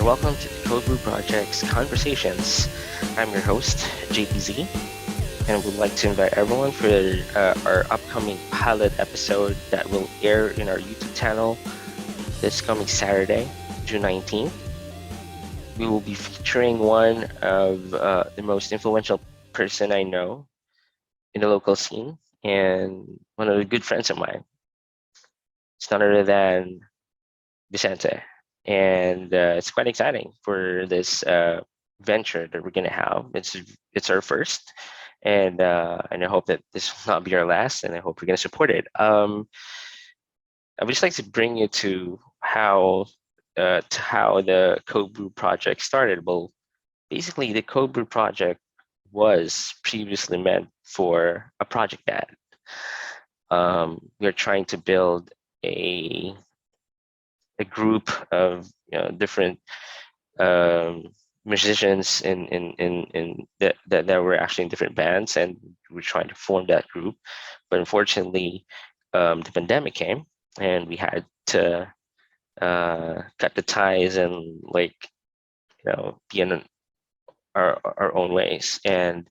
welcome to the Code Brew Project's Conversations. I'm your host, JPZ, and would like to invite everyone for our upcoming pilot episode that will air in our YouTube channel this coming Saturday, June 19th. We will be featuring one of the most influential person I know in the local scene and one of the good friends of mine. It's none other than VICENTE. And it's quite exciting for this venture that we're gonna have. It's our first, and I hope that this will not be our last, and I hope you're gonna support it. I would just like to bring you to how the Code Brew project started. Well, basically, the Code Brew project was previously meant for a project that we're trying to build a group of different um, musicians in that were actually in different bands, and we're trying to form that group. But unfortunately, the pandemic came, and we had to cut the ties and be in our own ways. And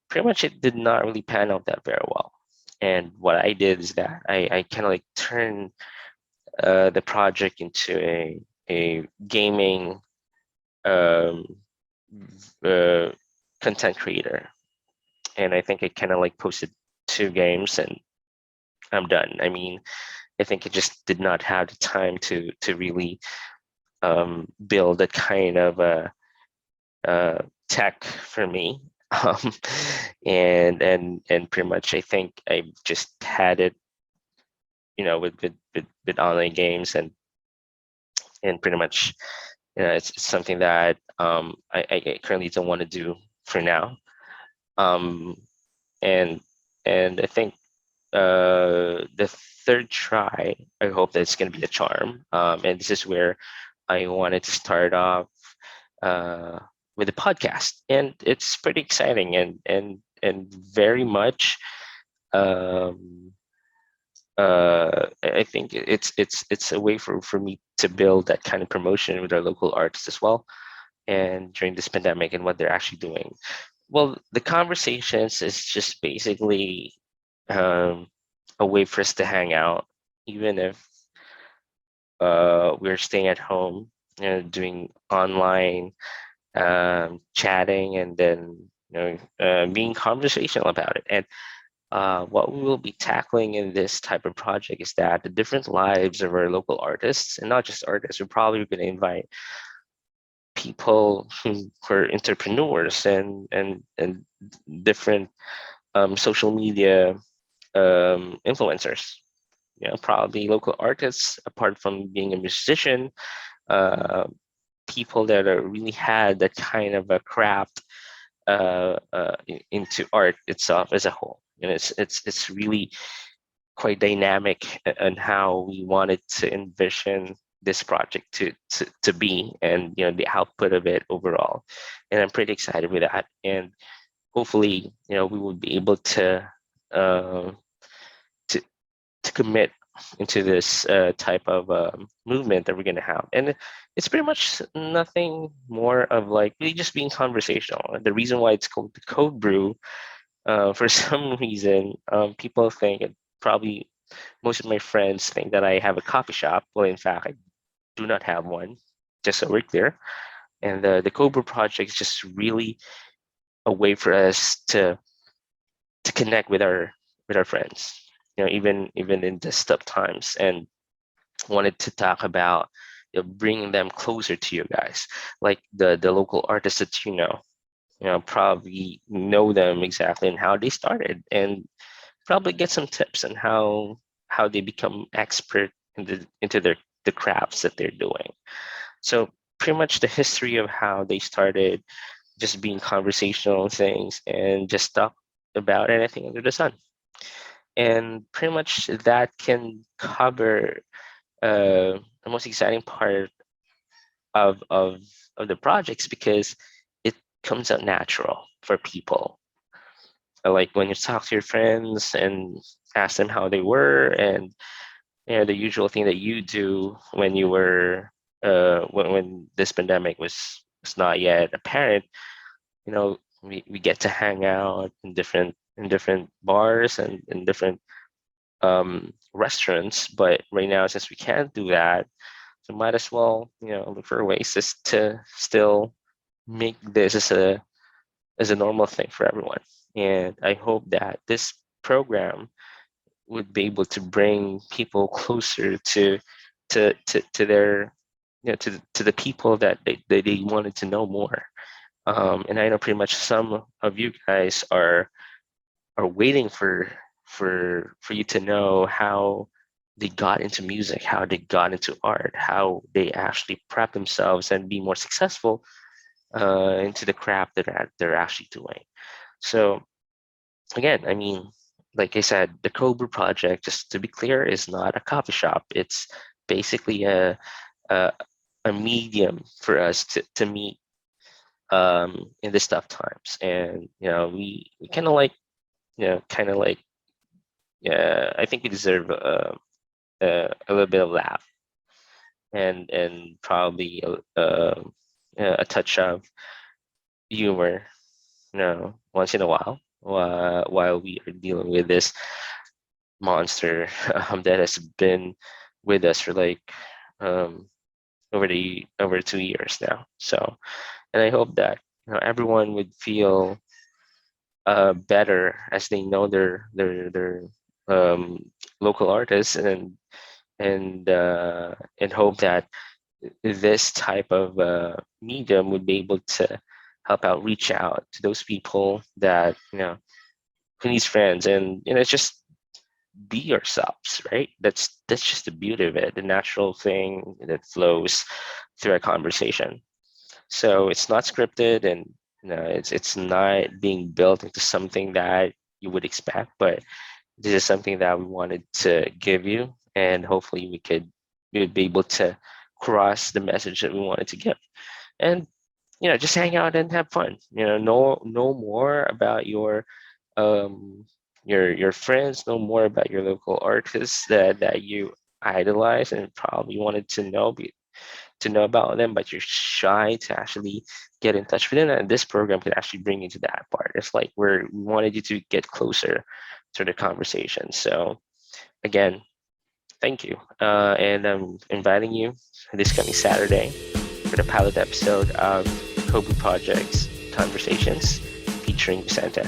pretty much it did not really pan out that very well. And what I did is that I kind of like turned the project into a gaming um, uh, content creator, and I think I kind of like posted 2 games and I'm done. I mean, I think I just did not have the time to really build that kind of tech for me. Um, and pretty much I think I just had it, with online games, and pretty much it's something that I currently don't want to do for now. Um, and and I think the third try, I hope that it's going to be a charm. And this is where I wanted to start off uh, with a podcast, and it's pretty exciting and very much. Um, I think it's a way for me to build that kind of promotion with our local artists as well, and during this pandemic and what they're actually doing. Well, the conversations is just basically um, a way for us to hang out, even if we're staying at home, doing online chatting, and then being conversational about it. And what we will be tackling in this type of project is that the different lives of our local artists, and not just artists, we're probably going to invite people who are entrepreneurs and different social media influencers. Probably local artists, apart from being a musician, uh, people that are really had that kind of a craft into art itself as a whole. It's really quite dynamic on how we wanted to envision this project to be, and the output of it overall. And I'm pretty excited with that, and hopefully we will be able uh, to to commit into this type of movement that we're going to have. And it's pretty much nothing more of like really just being conversational. And the reason why it's called the Code Brew, for some reason, people think, and probably most of my friends think, that I have a coffee shop. Well, in fact, I do not have one, just so we're clear. And the Code Brew project is just really a way for us to connect with our friends, even in the tough times, and wanted to talk about bringing them closer to you guys, like the local artists that probably know them exactly and how they started, and probably get some tips on how they become expert into the crafts that they're doing. So pretty much the history of how they started, just being conversational things, and just talk about anything under the sun. And pretty much that can cover the most exciting part of of of the projects, because it comes out natural for people. Like when you talk to your friends and ask them how they were, and the usual thing that you do when you were when this pandemic was not yet apparent, we get to hang out in different bars and in different restaurants. But right now, since we can't do that, so might as well look for ways just to still make this as a normal thing for everyone. And I hope that this program would be able to bring people closer to their to the people that they wanted to know more. And I know pretty much some of you guys are waiting for you to know how they got into music, how they got into art, how they actually prep themselves and be more successful into the craft that they're actually doing. So again, I mean, like I said, the Cold Brew Project, just to be clear, is not a coffee shop. It's basically a, a medium for us to meet in these tough times. And we kind of like kind of like I think we deserve a little bit of laugh and probably a touch of humor, once in a while we are dealing with this monster that has been with us for like um, over 2 years now. So, and I hope that everyone would feel better as they know their local artists and hope that this type of medium would be able to help out reach out to those people that who needs friends. And it's just be yourselves, right? That's just the beauty of it, the natural thing that flows through a conversation. So it's not scripted, and it's not being built into something that you would expect, but this is something that we wanted to give you, and hopefully we would be able to cross the message that we wanted to give. And just hang out and have fun. Know more about um your friends, know more about your local artists that you idolize and probably wanted to know about them, but you're shy to actually get in touch with them. And this program can actually bring you to that part. It's like we wanted you to get closer to the conversation. So again, thank you. And I'm inviting you this coming Saturday for the pilot episode of Kobe Project's Conversations featuring Vicente.